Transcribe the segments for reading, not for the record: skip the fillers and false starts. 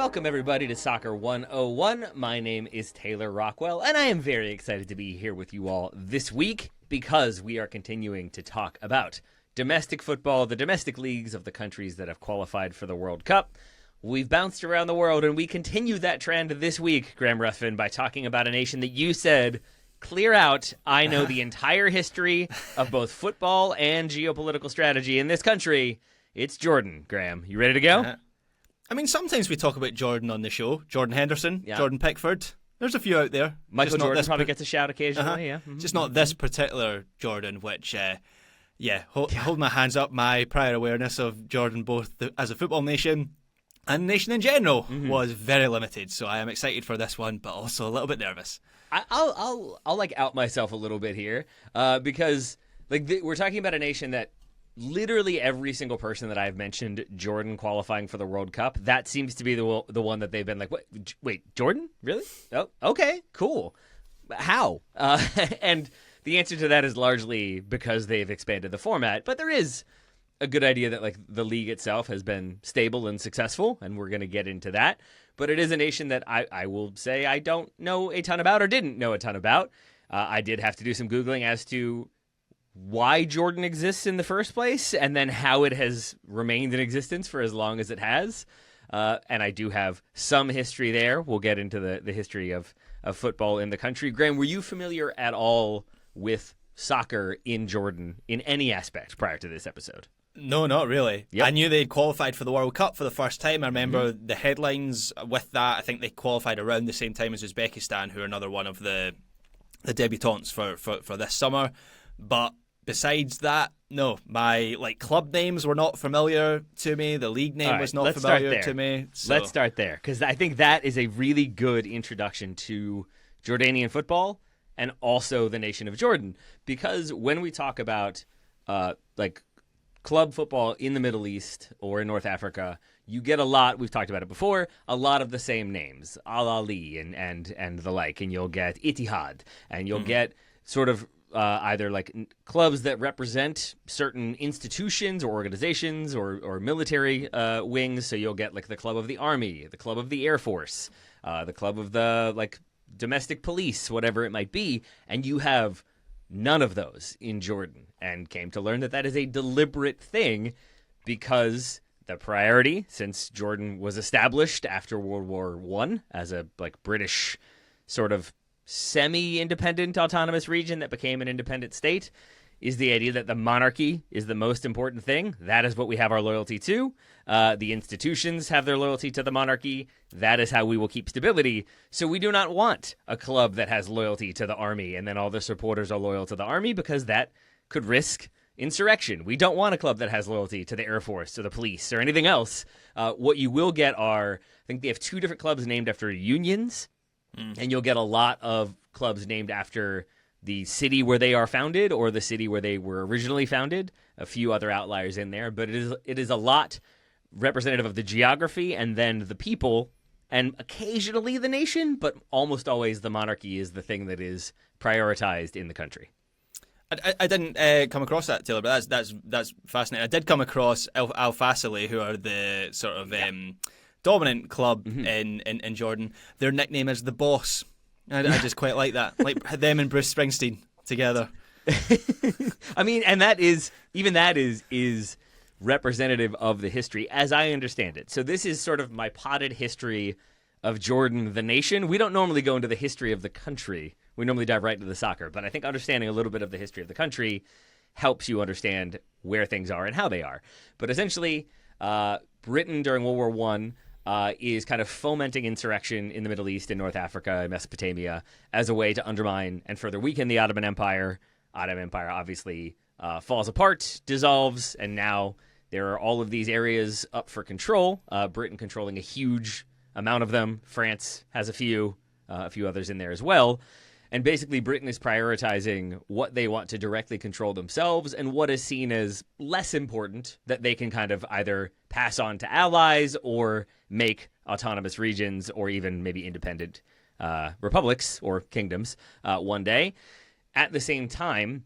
Welcome, everybody, to Soccer 101. My name is Taylor Rockwell, and I am very excited to be here with you all this week because we are continuing to talk about domestic football, the domestic leagues of the countries that have qualified for the World Cup. We've bounced around the world, and we continue that trend this week, Graham Ruthven, by talking about a nation that you said, clear out. I know the entire history of both football and geopolitical strategy in this country. It's Jordan, Graham. You ready to go? I mean, sometimes we talk about Jordan on the show. Jordan Henderson, Yeah. Jordan Pickford. There's a few out there. Michael Just not Jordan this probably gets a shout occasionally, yeah. Mhm. Just not this particular Jordan, which, hold my hands up. My prior awareness of Jordan, both as a football nation and nation in general, was very limited. So I am excited for this one, but also a little bit nervous. I'll like out myself a little bit here because we're talking about a nation that literally every single person that I've mentioned, Jordan qualifying for the World Cup, that seems to be the one that they've been like, wait, Jordan? Really? Oh, okay, cool. How? And the answer to that is largely because they've expanded the format, but there is a good idea that like the league itself has been stable and successful, and we're going to get into that. But it is a nation that I will say I don't know a ton about or didn't know a ton about. I did have to do some Googling as to why Jordan exists in the first place and then how it has remained in existence for as long as it has. And I do have some history there. We'll get into the history of football in the country. Graham, were you familiar at all with soccer in Jordan in any aspect prior to this episode? No, not really. Yep. I knew they'd qualified for the World Cup for the first time. I remember the headlines with that. I think they qualified around the same time as Uzbekistan, who are another one of the debutantes for this summer. But besides that, no. My club names were not familiar to me. The league name was not familiar to me. So. Let's start there, because I think that is a really good introduction to Jordanian football and also the nation of Jordan. Because when we talk about club football in the Middle East or in North Africa, you get a lot, we've talked about it before, a lot of the same names, Al-Ali and the like, and you'll get Ittihad, and you'll get sort of either clubs that represent certain institutions or organizations or military wings. So you'll get the club of the Army, the club of the Air Force, the club of the domestic police, whatever it might be. And you have none of those in Jordan, and came to learn that is a deliberate thing because the priority, since Jordan was established after World War I as a British sort of semi-independent autonomous region that became an independent state, is the idea that the monarchy is the most important thing. That is what we have our loyalty to. The institutions have their loyalty to the monarchy. That is how we will keep stability. So we do not want a club that has loyalty to the army and then all the supporters are loyal to the army, because that could risk insurrection. We don't want a club that has loyalty to the Air Force or the police or anything else. What you will get are, I think they have two different clubs named after unions. And you'll get a lot of clubs named after the city where they are founded or the city where they were originally founded. A few other outliers in there, but it is a lot representative of the geography and then the people and occasionally the nation, but almost always the monarchy is the thing that is prioritized in the country. I didn't come across that, Taylor, but that's fascinating. I did come across Al Fasili, who are the sort of dominant club in Jordan. Their nickname is the Boss. I just quite like that, like them and Bruce Springsteen together. I mean, and that is representative of the history as I understand it. So this is sort of my potted history of Jordan, the nation. We don't normally go into the history of the country. We normally dive right into the soccer. But I think understanding a little bit of the history of the country helps you understand where things are and how they are. But essentially, Britain during World War I is kind of fomenting insurrection in the Middle East, in North Africa, Mesopotamia, as a way to undermine and further weaken the Ottoman Empire. Ottoman Empire obviously falls apart, dissolves, and now there are all of these areas up for control. Britain controlling a huge amount of them. France has a few others in there as well. And basically, Britain is prioritizing what they want to directly control themselves and what is seen as less important that they can kind of either pass on to allies or make autonomous regions or even maybe independent republics or kingdoms one day. At the same time,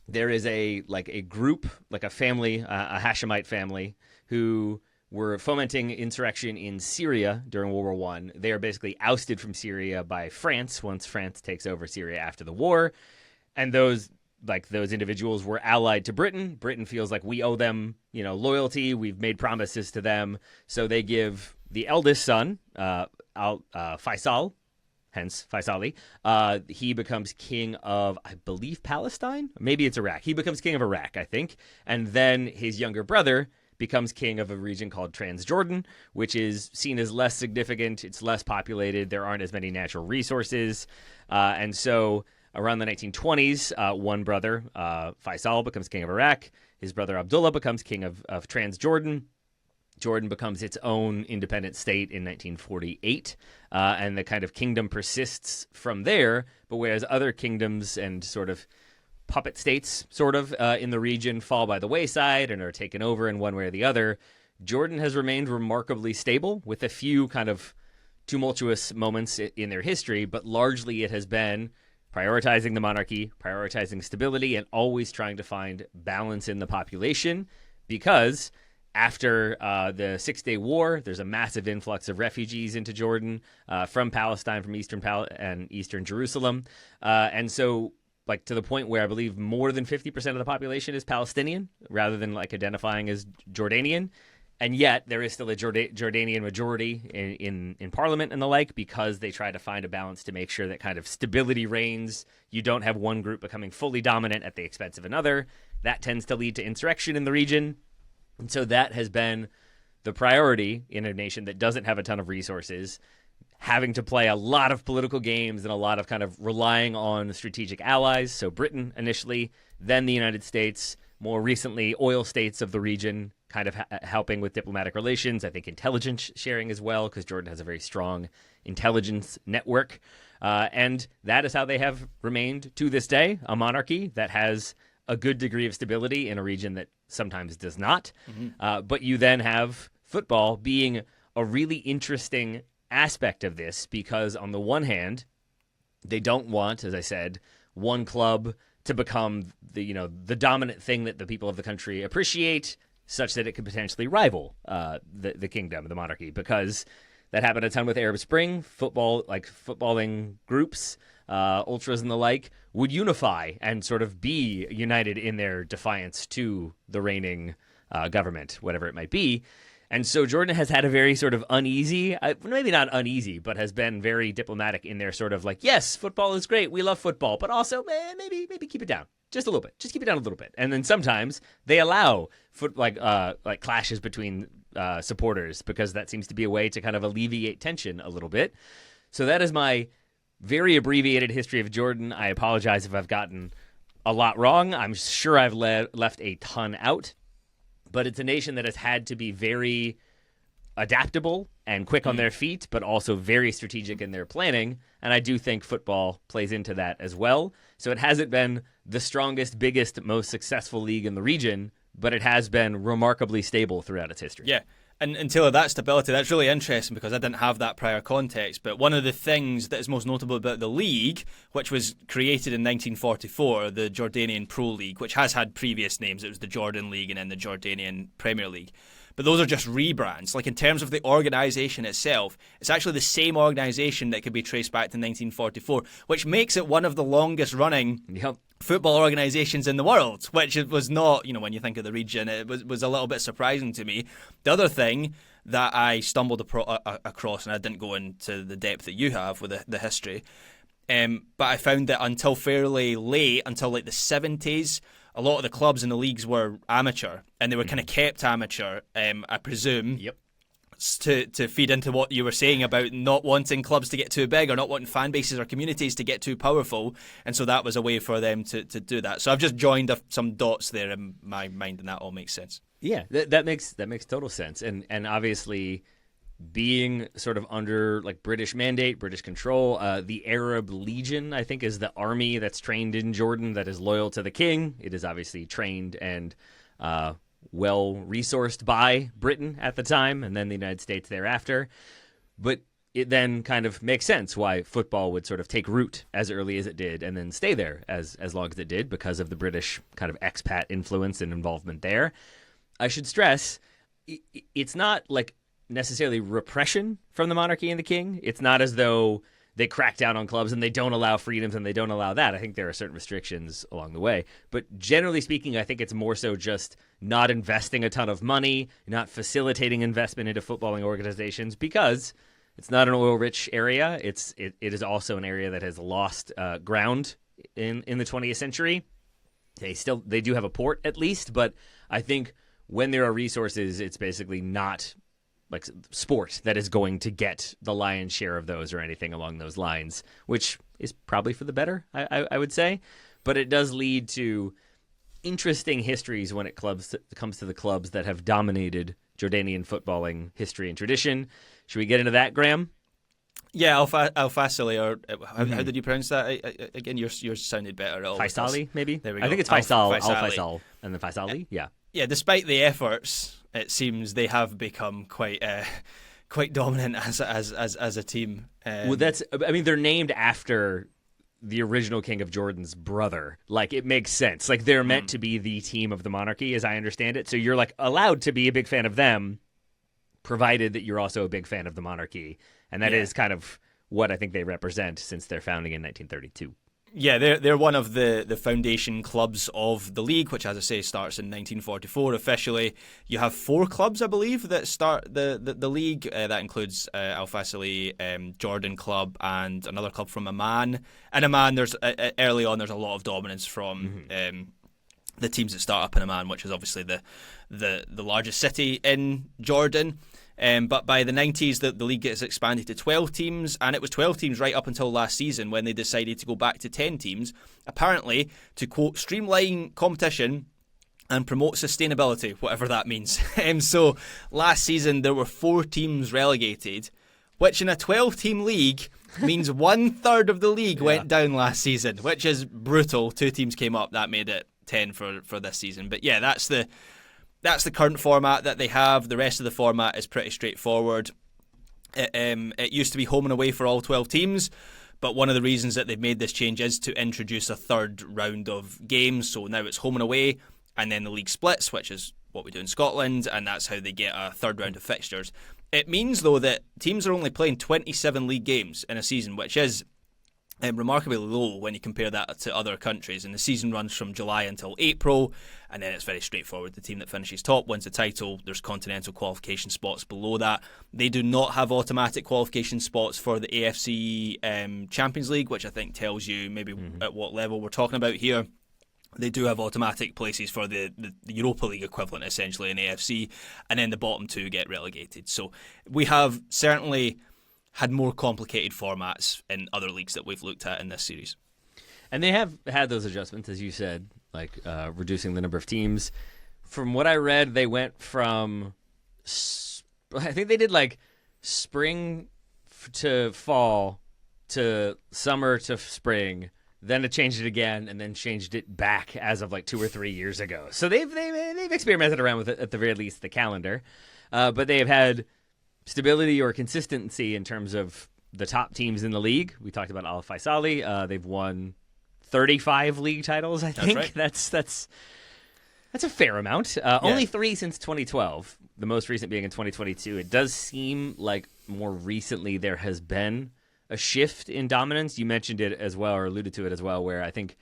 there is a group, like a family, a Hashemite family, who were fomenting insurrection in Syria during World War I. They are basically ousted from Syria by France once France takes over Syria after the war. And those individuals were allied to Britain. Britain feels like we owe them, loyalty. We've made promises to them. So they give the eldest son, Faisal, hence Faisali, he becomes king of, I believe, Palestine? Maybe it's Iraq. He becomes king of Iraq, I think. And then his younger brother becomes king of a region called Transjordan, which is seen as less significant. It's less populated. There aren't as many natural resources. And so around the 1920s, one brother, Faisal, becomes king of Iraq. His brother Abdullah becomes king of Transjordan. Jordan becomes its own independent state in 1948, and the kind of kingdom persists from there. But whereas other kingdoms and sort of puppet states in the region fall by the wayside and are taken over in one way or the other, Jordan has remained remarkably stable with a few kind of tumultuous moments in their history, but largely it has been prioritizing the monarchy, prioritizing stability, and always trying to find balance in the population, because after the Six-Day War, there's a massive influx of refugees into Jordan from Palestine, from eastern Jerusalem. And so, to the point where I believe more than 50% of the population is Palestinian rather than identifying as Jordanian. And yet there is still a Jordanian majority in parliament and the like, because they try to find a balance to make sure that kind of stability reigns. You don't have one group becoming fully dominant at the expense of another. That tends to lead to insurrection in the region. And so that has been the priority in a nation that doesn't have a ton of resources, having to play a lot of political games and a lot of kind of relying on strategic allies. So Britain initially, then the United States, more recently oil states of the region, kind of helping with diplomatic relations. I think intelligence sharing as well, because Jordan has a very strong intelligence network. And that is how they have remained to this day, a monarchy that has a good degree of stability in a region that sometimes does not. Mm-hmm. But you then have football being a really interesting aspect of this, because on the one hand, they don't want, as I said, one club to become the dominant thing that the people of the country appreciate, such that it could potentially rival the kingdom, the monarchy, because that happened a ton with Arab Spring. Footballing groups, ultras and the like, would unify and sort of be united in their defiance to the reigning government, whatever it might be. And so Jordan has had a very sort of uneasy, maybe not uneasy, but has been very diplomatic in their sort of yes, football is great, we love football, but also maybe keep it down just a little bit, just keep it down a little bit. And then sometimes they allow clashes between supporters, because that seems to be a way to kind of alleviate tension a little bit. So that is my very abbreviated history of Jordan. I apologize if I've gotten a lot wrong. I'm sure I've left a ton out. But it's a nation that has had to be very adaptable and quick on their feet, but also very strategic in their planning. And I do think football plays into that as well. So it hasn't been the strongest, biggest, most successful league in the region, but it has been remarkably stable throughout its history. Yeah. And Taylor, that stability, that's really interesting, because I didn't have that prior context. But one of the things that is most notable about the league, which was created in 1944, the Jordanian Pro League, which has had previous names. It was the Jordan League and then the Jordanian Premier League. But those are just rebrands. In terms of the organisation itself, it's actually the same organisation that could be traced back to 1944, which makes it one of the longest running football organisations in the world, which it was not, when you think of the region, it was a little bit surprising to me. The other thing that I stumbled across, and I didn't go into the depth that you have with the history, but I found that until fairly late, until the 70s, a lot of the clubs in the leagues were amateur, and they were kind of kept amateur, I presume. Yep. To feed into what you were saying about not wanting clubs to get too big, or not wanting fan bases or communities to get too powerful, and so that was a way for them to do that. So I've just joined some dots there in my mind, and that all makes sense. Yeah, that makes total sense, and obviously being sort of under British mandate, British control, the Arab Legion, I think, is the army that's trained in Jordan that is loyal to the king. It is obviously trained and well-resourced by Britain at the time, and then the United States thereafter. But it then kind of makes sense why football would sort of take root as early as it did and then stay there as long as it did, because of the British kind of expat influence and involvement there. I should stress, it's not like necessarily repression from the monarchy and the king. It's not as though they crack down on clubs and they don't allow freedoms and they don't allow that. I think there are certain restrictions along the way. But generally speaking, I think it's more so just not investing a ton of money, not facilitating investment into footballing organizations, because it's not an oil-rich area. It is also an area that has lost ground in the 20th century. They do have a port at least, but I think when there are resources, it's basically not like sport that is going to get the lion's share of those or anything along those lines, which is probably for the better, I would say. But it does lead to interesting histories when it comes to the clubs that have dominated Jordanian footballing history and tradition. Should we get into that, Graham? Yeah, Al Faisali, or how did you pronounce that? Again, yours sounded better. Faisali, maybe? There we go. I think it's Faisal, Al Faisal, and then Faisali, yeah. Yeah, despite the efforts, it seems they have become quite dominant as a team. Well, they're named after the original King of Jordan's brother. Like, it makes sense. Like, they're meant to be the team of the monarchy, as I understand it. So you're like allowed to be a big fan of them, provided that you're also a big fan of the monarchy. And that is kind of what I think they represent since their founding in 1932. Yeah, they're one of the foundation clubs of the league, which, as I say, starts in 1944 officially. You have 4 clubs, I believe, that start the league. That includes Al Faisali, Jordan Club, and another club from Amman. And Amman, early on, there's a lot of dominance from the teams that start up in Amman, which is obviously the largest city in Jordan. But by the 90s, the league gets expanded to 12 teams, and it was 12 teams right up until last season when they decided to go back to 10 teams, apparently to, quote, streamline competition and promote sustainability, whatever that means. So last season, there were 4 teams relegated, which in a 12-team league means 1/3 of the league went down last season, which is brutal. 2 teams came up. That made it 10 for this season. But yeah, that's the current format that they have. The rest of the format is pretty straightforward. It used to be home and away for all 12 teams, but one of the reasons that they've made this change is to introduce a third round of games. So now it's home and away, and then the league splits, which is what we do in Scotland, and that's how they get a third round of fixtures. It means, though, that teams are only playing 27 league games in a season, which is remarkably low when you compare that to other countries. And the season runs from July until April, and then it's very straightforward. The team that finishes top wins the title. There's continental qualification spots below that. They do not have automatic qualification spots for the AFC Champions League, which I think tells you maybe at what level we're talking about here. They do have automatic places for the Europa League equivalent, essentially, in AFC, and then the bottom 2 get relegated. So we have certainly had more complicated formats in other leagues that we've looked at in this series. And they have had those adjustments, as you said, like reducing the number of teams. From what I read, they went from, I think they did like spring to fall to summer to spring, then it changed it again, and then changed it back as of like 2 or 3 years ago. So they've experimented around with it, at the very least, the calendar. But they have had stability or consistency in terms of the top teams in the league. We talked about Al Faisali. They've won 35 league titles, I think. That's right. That's a fair amount. Only 3 since 2012, the most recent being in 2022. It does seem like more recently there has been a shift in dominance. You mentioned it as well, or alluded to it as well, where I think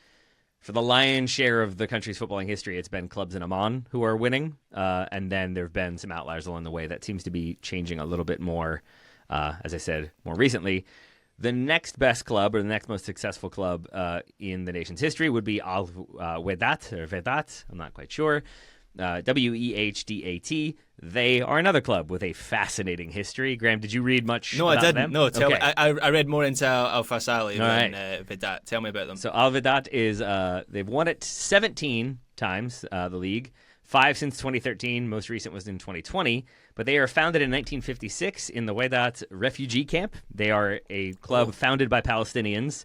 for the lion's share of the country's footballing history, it's been clubs in Amman who are winning. And then there have been some outliers along the way. That seems to be changing a little bit more, as I said, more recently. The next best club, or the next most successful club in the nation's history, would be Al Wehdat, or Vedat. I'm not quite sure. Wehdat. They are another club with a fascinating history. Graham, did you read much No, about I didn't. them? No, tell me. I read more into Al Faisali than right. Vedat. Tell me about them. So Al Wehdat is, they've won it 17 times, the league. 5 since 2013. Most recent was in 2020. But they are founded in 1956 in the Wehdat refugee camp. They are a club founded by Palestinians.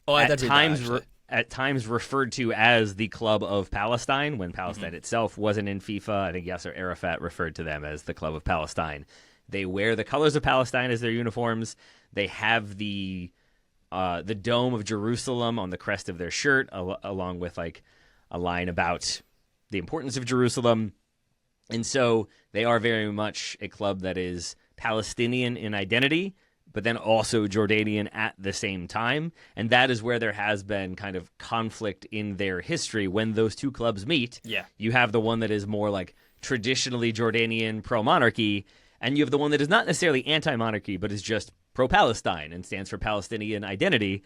Oh, I did read that, at times referred to as the Club of Palestine, when Palestine itself wasn't in FIFA. I think Yasser Arafat referred to them as the Club of Palestine. They wear the colors of Palestine as their uniforms. They have the Dome of Jerusalem on the crest of their shirt, along with like a line about the importance of Jerusalem. And so they are very much a club that is Palestinian in identity, but then also Jordanian at the same time. And that is where there has been kind of conflict in their history. When those two clubs meet, you have the one that is more like traditionally Jordanian pro-monarchy, and you have the one that is not necessarily anti-monarchy, but is just pro-Palestine and stands for Palestinian identity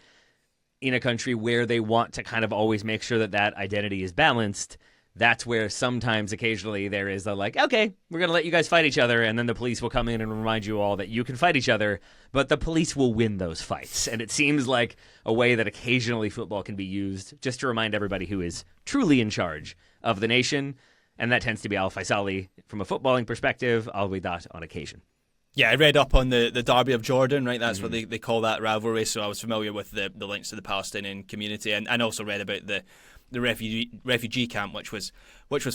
in a country where they want to kind of always make sure that that identity is balanced. That's where sometimes, occasionally, there is a like, okay, we're going to let you guys fight each other, and then the police will come in and remind you all that you can fight each other, but the police will win those fights. And it seems like a way that occasionally football can be used just to remind everybody who is truly in charge of the nation, and that tends to be Al Faisali from a footballing perspective, Al Wehdat on occasion. Yeah, I read up on the Derby of Jordan, right? That's what they call that rivalry, so I was familiar with the links to the Palestinian community, and also read about the refugee camp, which was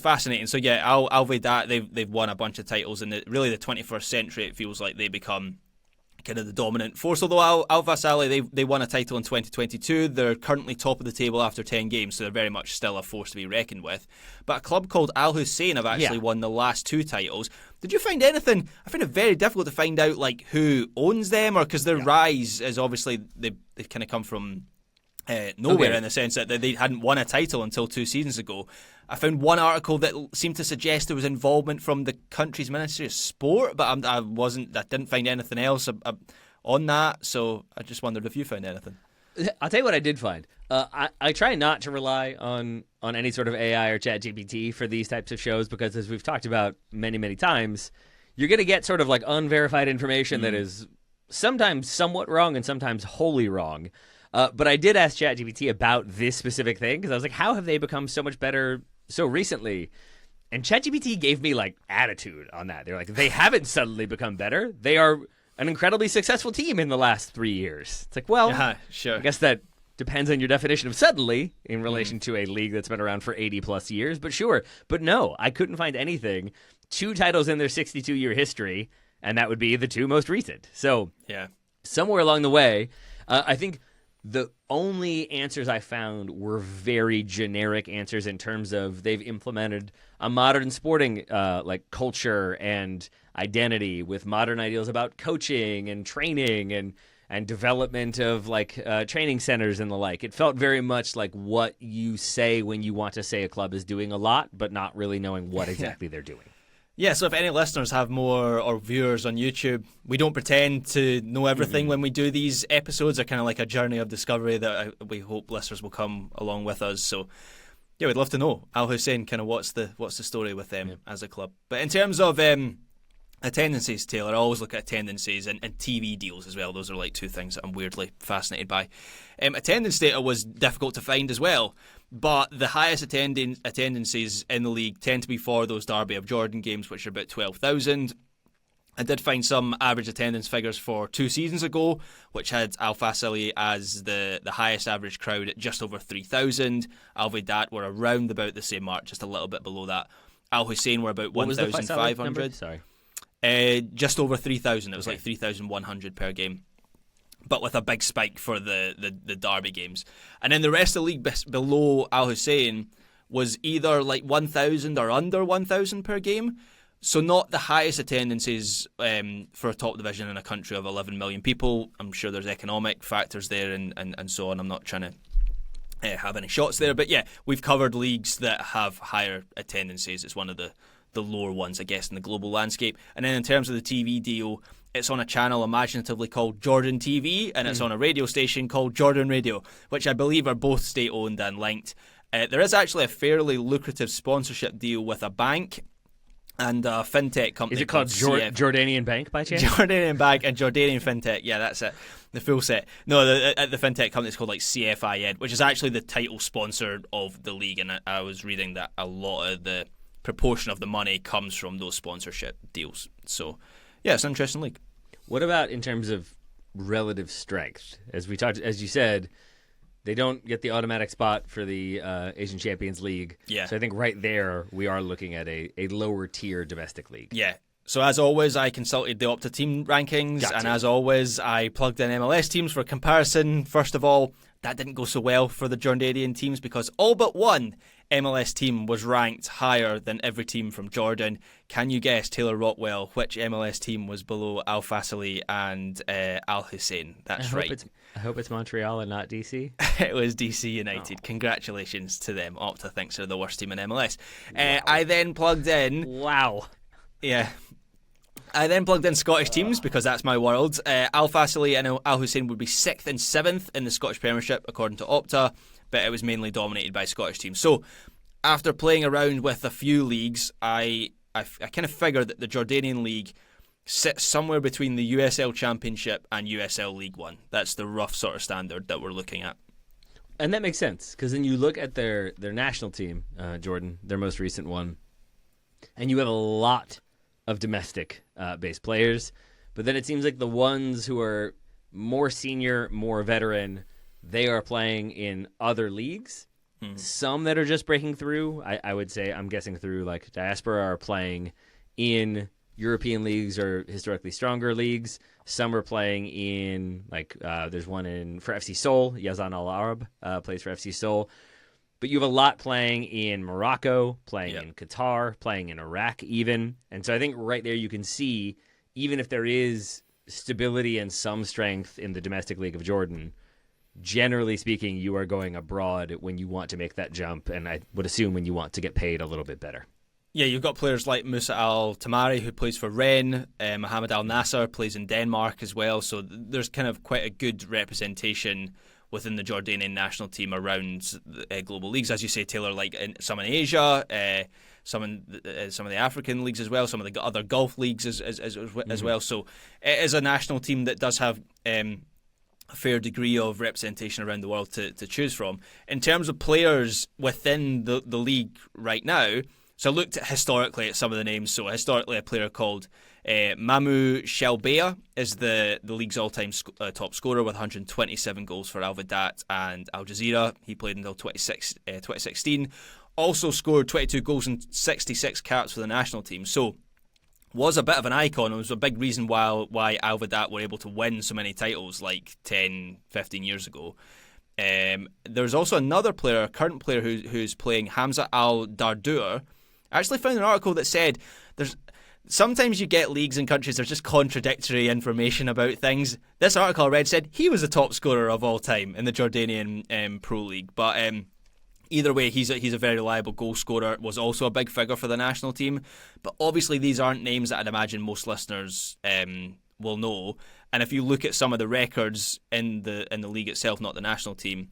fascinating. So yeah, Al Wehdat, they've won a bunch of titles, and really the 21st century, it feels like they become kind of the dominant force. Although Al Faisali, they won a title in 2022. They're currently top of the table after 10 games, so they're very much still a force to be reckoned with. But a club called Al Hussein have actually won the last 2 titles. Did you find anything? I find it very difficult to find out like who owns them, or because their rise is obviously they kind of come from nowhere in the sense that they hadn't won a title until 2 seasons ago. I found one article that seemed to suggest there was involvement from the country's Ministry of Sport, but I didn't find anything else on that, so I just wondered if you found anything. I'll tell you what I did find. I try not to rely on any sort of AI or ChatGPT for these types of shows because, as we've talked about many, many times, you're going to get sort of like unverified information that is sometimes somewhat wrong and sometimes wholly wrong. But I did ask ChatGPT about this specific thing because I was like, how have they become so much better so recently? And ChatGPT gave me like attitude on that. They're like, they haven't suddenly become better. They are an incredibly successful team in the last 3 years. It's like, well, sure. I guess that depends on your definition of suddenly in relation to a league that's been around for 80 plus years. But sure. But no, I couldn't find anything. 2 titles in their 62-year history, and that would be the 2 most recent. So somewhere along the way, I think the only answers I found were very generic answers in terms of they've implemented a modern sporting like culture and identity with modern ideals about coaching and training and development of like training centers and the like. It felt very much like what you say when you want to say a club is doing a lot, but not really knowing what exactly they're doing. Yeah, so if any listeners have more, or viewers on YouTube, we don't pretend to know everything when we do these episodes. They're kind of like a journey of discovery that we hope listeners will come along with us. So yeah, we'd love to know. Al Hussein, kind of what's the story with them as a club. But in terms of attendances, Taylor, I always look at attendances and TV deals as well. Those are like 2 things that I'm weirdly fascinated by. Attendance data was difficult to find as well, but the highest attendances in the league tend to be for those Derby of Jordan games, which are about 12,000. I did find some average attendance figures for 2 seasons ago, which had Al Faisali as the highest average crowd at just over 3,000. Al Wehdat were around about the same mark, just a little bit below that. Al Hussein were about 1,500. Sorry. Just over 3,000. It was like 3,100 per game, but with a big spike for the Derby games. And then the rest of the league below Al Hussein was either like 1,000 or under 1,000 per game. So not the highest attendances for a top division in a country of 11 million people. I'm sure there's economic factors there and so on. I'm not trying to have any shots there. But yeah, we've covered leagues that have higher attendances. It's one of the lower ones, I guess, in the global landscape. And then in terms of the TV deal, it's on a channel imaginatively called Jordan TV, and it's on a radio station called Jordan Radio, which I believe are both state-owned and linked. There is actually a fairly lucrative sponsorship deal with a bank and a fintech company. Is it called Jordanian Bank by chance? Jordanian Bank and Jordanian Fintech. Yeah, that's it. The full set. No, the fintech company is called like CFI Ed, which is actually the title sponsor of the league. And I was reading that a lot of the proportion of the money comes from those sponsorship deals. So, yeah, it's an interesting league. What about in terms of relative strength? As we talked, as you said, they don't get the automatic spot for the Asian Champions League. Yeah. So I think right there we are looking at a lower tier domestic league. Yeah. So as always, I consulted the Opta team rankings, Got and to. as always, I plugged in MLS teams for comparison. First of all, that didn't go so well for the Jordanian teams because all but one MLS team was ranked higher than every team from Jordan. Can you guess, Taylor Rockwell, which MLS team was below Al Fasili and Al Hussein? That's right. I hope it's Montreal and not DC. It was DC United. Congratulations to them. Opta thinks they're the worst team in MLS. I then plugged in... Wow. Yeah. I then plugged in Scottish teams because that's my world. Al Fasili and Al Hussein would be 6th and 7th in the Scottish Premiership according to Opta, but it was mainly dominated by Scottish teams. So after playing around with a few leagues, I kind of figured that the Jordanian league sits somewhere between the USL Championship and USL League One. That's the rough sort of standard that we're looking at. And that makes sense because then you look at their national team, Jordan, their most recent one, and you have a lot of domestic based players, but then it seems like the ones who are more senior, more veteran, they are playing in other leagues. Some that are just breaking through, I would say, I'm guessing through like diaspora, are playing in European leagues or historically stronger leagues. Some are playing in like there's one for FC Seoul, Yazan Al Arab plays for FC Seoul. But you have a lot playing in Morocco, playing in Qatar, playing in Iraq even. And so I think right there you can see, even if there is stability and some strength in the domestic league of Jordan, generally speaking, you are going abroad when you want to make that jump, and I would assume when you want to get paid a little bit better. Yeah, you've got players like Musa Al Tamari, who plays for Rennes. Mohamed Al Nasser plays in Denmark as well. So there's kind of quite a good representation within the Jordanian national team around global leagues, as you say, Taylor, like some in Asia, some in the African leagues as well, some of the other Gulf leagues as well. So it is a national team that does have a fair degree of representation around the world to choose from. In terms of players within the league right now, so I looked historically at some of the names. So historically, a player called Mamu Shelbea is the league's all-time top scorer with 127 goals for Al Vedat and Al Jazeera. He played until 2016. Also scored 22 goals and 66 caps for the national team. So was a bit of an icon. It was a big reason why Al Vedat were able to win so many titles like 10, 15 years ago. There's also another player, a current player who's playing, Hamza Al Dardur. I actually found an article that said sometimes you get leagues and countries, there's just contradictory information about things. This article I read said he was the top scorer of all time in the Jordanian Pro League. But either way, he's a very reliable goal scorer, was also a big figure for the national team. But obviously these aren't names that I'd imagine most listeners will know. And if you look at some of the records in the league itself, not the national team,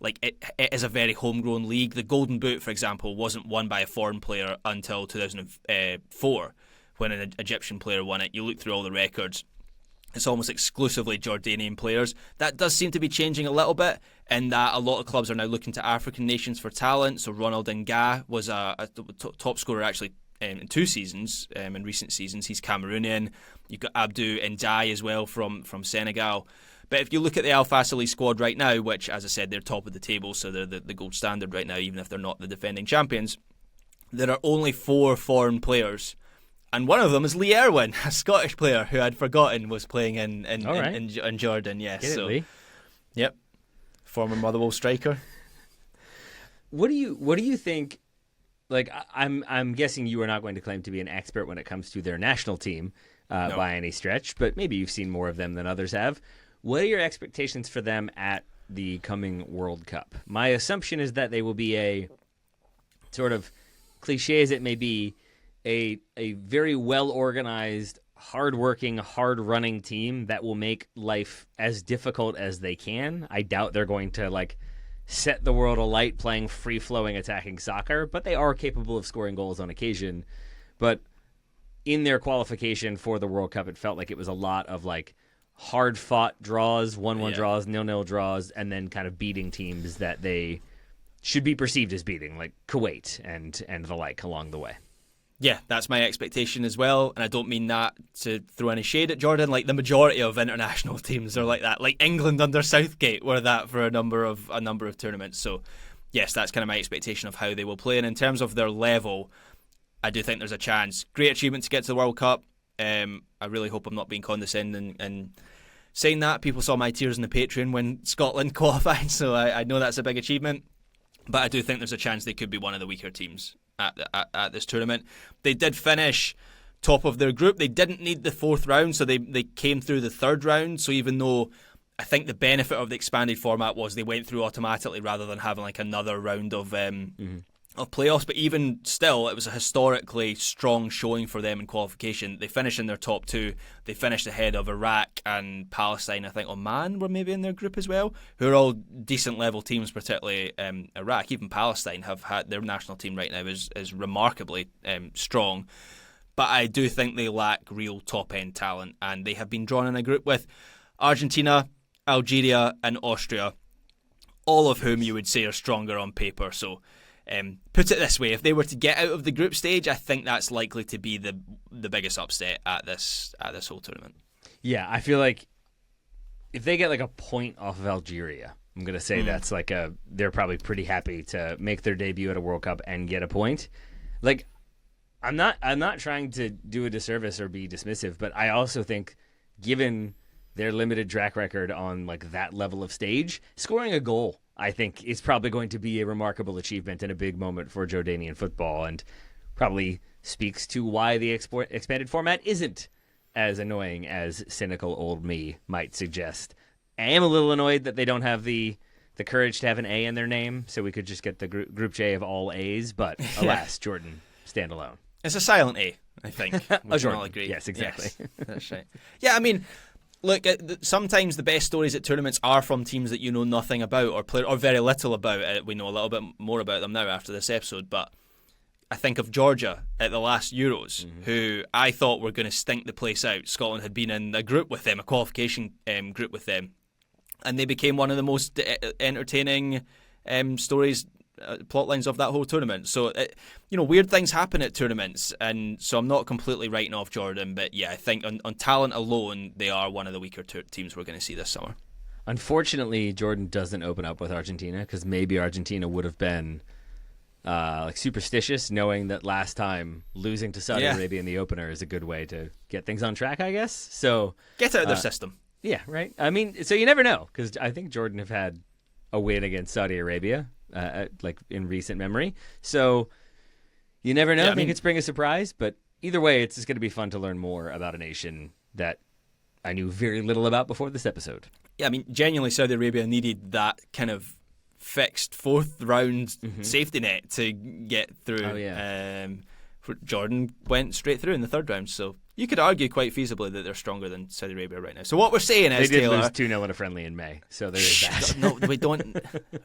like it is a very homegrown league. The Golden Boot, for example, wasn't won by a foreign player until 2004 when an Egyptian player won it. You look through all the records, it's almost exclusively Jordanian players. That does seem to be changing a little bit in that a lot of clubs are now looking to African nations for talent. So Ronald Nga was a top scorer actually in 2 seasons, in recent seasons. He's Cameroonian. You've got Abdou Ndiaye as well from Senegal. But if you look at the Al Fasili squad right now, which, as I said, they're top of the table, so they're the gold standard right now, even if they're not the defending champions, there are only 4 foreign players. And one of them is Lee Erwin, a Scottish player who I'd forgotten was playing in Jordan. Yes, Get it, Lee? Yep, former Motherwell striker. What do you think? Like, I'm guessing you are not going to claim to be an expert when it comes to their national team No. by any stretch, but maybe you've seen more of them than others have. What are your expectations for them at the coming World Cup? My assumption is that they will be a sort of cliche as it may be, a very well-organized, hard-working, hard-running team that will make life as difficult as they can. I doubt they're going to, like, set the world alight playing free-flowing attacking soccer, but they are capable of scoring goals on occasion. But in their qualification for the World Cup, it felt like it was a lot of, like, hard-fought draws, 1-1 draws, 0-0 draws, and then kind of beating teams that they should be perceived as beating, like Kuwait and the like along the way. Yeah, that's my expectation as well, and I don't mean that to throw any shade at Jordan. Like the majority of international teams are like that. Like England under Southgate were that for a number of tournaments. So, yes, that's kind of my expectation of how they will play. And in terms of their level, I do think there's a chance. Great achievement to get to the World Cup. I really hope I'm not being condescending and saying that. People saw my tears in the Patreon when Scotland qualified, so I know that's a big achievement. But I do think there's a chance they could be one of the weaker teams at this tournament. They did finish top of their group. They didn't need the fourth round, so they came through the third round. So even though I think the benefit of the expanded format was they went through automatically rather than having like another round of playoffs, but even still, it was a historically strong showing for them in qualification. They finished in their top two. They finished ahead of Iraq and Palestine. I think Oman were maybe in their group as well, who are all decent level teams, particularly Iraq. Even Palestine have had their national team right now is remarkably strong. But I do think they lack real top end talent, and they have been drawn in a group with Argentina, Algeria, and Austria, all of whom you would say are stronger on paper. So put it this way, if they were to get out of the group stage, I think that's likely to be the biggest upset at this whole tournament. Yeah, I feel like if they get like a point off of Algeria, I'm going to say that's like they're probably pretty happy to make their debut at a World Cup and get a point. Like, I'm not trying to do a disservice or be dismissive, but I also think given their limited track record on like that level of stage, scoring a goal, I think, is probably going to be a remarkable achievement and a big moment for Jordanian football, and probably speaks to why the expanded format isn't as annoying as cynical old me might suggest. I am a little annoyed that they don't have the courage to have an A in their name, so we could just get the Group J of all A's, but alas, Jordan, stand alone. It's a silent A, I think. We can all agree. Yes, exactly. Yes, that's right. Yeah, I mean, look, sometimes the best stories at tournaments are from teams that you know nothing about or very little about. We know a little bit more about them now after this episode, but I think of Georgia at the last Euros, who I thought were going to stink the place out. Scotland had been in a group with them, a qualification group with them, and they became one of the most entertaining stories, plot lines of that whole tournament. So, weird things happen at tournaments, and so I'm not completely writing off Jordan, but yeah, I think on talent alone, they are one of the weaker teams we're going to see this summer. Unfortunately, Jordan doesn't open up with Argentina, because maybe Argentina would have been like superstitious, knowing that last time losing to Saudi Arabia in the opener is a good way to get things on track, I guess. So get out of their system. Yeah, right. I mean, so you never know, because I think Jordan have had a win against Saudi Arabia, like in recent memory. So you never know. I think it's bring a surprise, but either way, it's just going to be fun to learn more about a nation that I knew very little about before this episode. Yeah, I mean, genuinely, Saudi Arabia needed that kind of fixed fourth round safety net to get through. Oh, yeah. Jordan went straight through in the third round, so you could argue quite feasibly that they're stronger than Saudi Arabia right now. So what we're saying is, they did Taylor, lose 2-0 in a friendly in May, so there is that. No, we don't.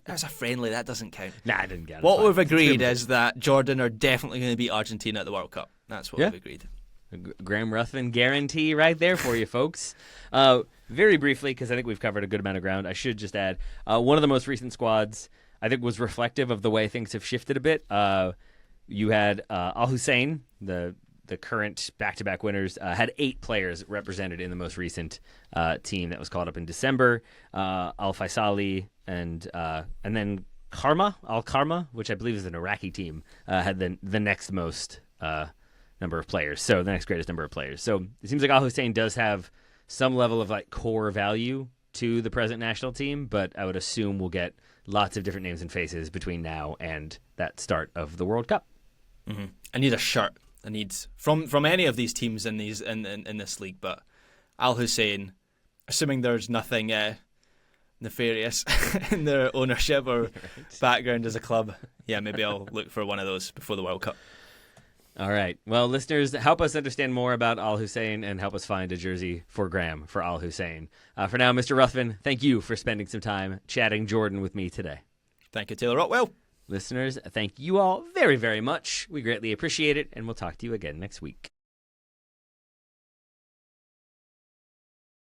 That's a friendly. That doesn't count. Nah, I didn't get it. What we've agreed is that Jordan are definitely going to beat Argentina at the World Cup. That's what we've agreed. Graham Ruthven guarantee right there for you folks. Very briefly, because I think we've covered a good amount of ground, I should just add one of the most recent squads I think was reflective of the way things have shifted a bit. You had Al Hussein, the current back-to-back winners, had 8 players represented in the most recent team that was called up in December. Al Faisali and then Al Karma, which I believe is an Iraqi team, had the next most number of players. So the next greatest number of players. So it seems like Al Hussein does have some level of like core value to the present national team, but I would assume we'll get lots of different names and faces between now and that start of the World Cup. Mm-hmm. I need a shirt. I need from any of these teams in this league, but Al Hussein, assuming there's nothing nefarious in their ownership or background as a club, yeah, maybe I'll look for one of those before the World Cup. All right. Well, listeners, help us understand more about Al Hussein and help us find a jersey for Graham for Al Hussein. For now, Mr. Ruthven, thank you for spending some time chatting Jordan with me today. Thank you, Taylor Rockwell. Listeners, thank you all very, very much. We greatly appreciate it, and we'll talk to you again next week.